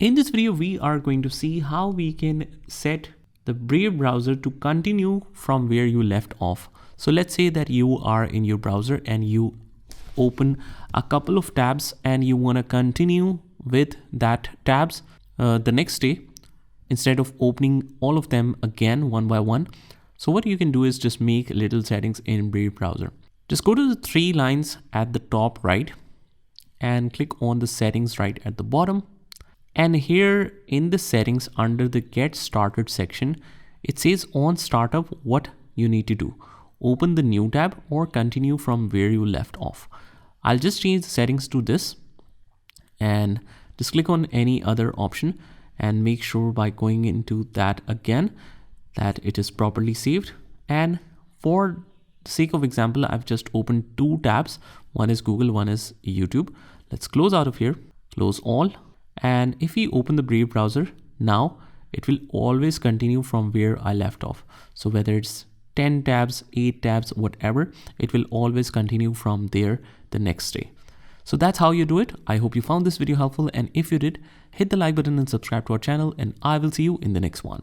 In this video, we are going to see how we can set the Brave browser to continue from where you left off. So let's say that you are in your browser and you open a couple of tabs and you want to continue with that tabs the next day instead of opening all of them again one by one. So what you can do is just make little settings in Brave browser. Just go to the three lines at the top right and click on the settings right at the bottom. And here in the settings under the get started section, it says on startup what you need to do. Open the new tab or continue from where you left off. I'll just change the settings to this and just click on any other option and make sure by going into that again that it is properly saved. And for the sake of example, I've just opened two tabs. One is Google, one is YouTube. Let's close out of here, close all. And if we open the Brave browser, now it will always continue from where I left off. So whether it's 10 tabs, 8 tabs, whatever, it will always continue from there the next day. So that's how you do it. I hope you found this video helpful. And if you did, hit the like button and subscribe to our channel, and I will see you in the next one.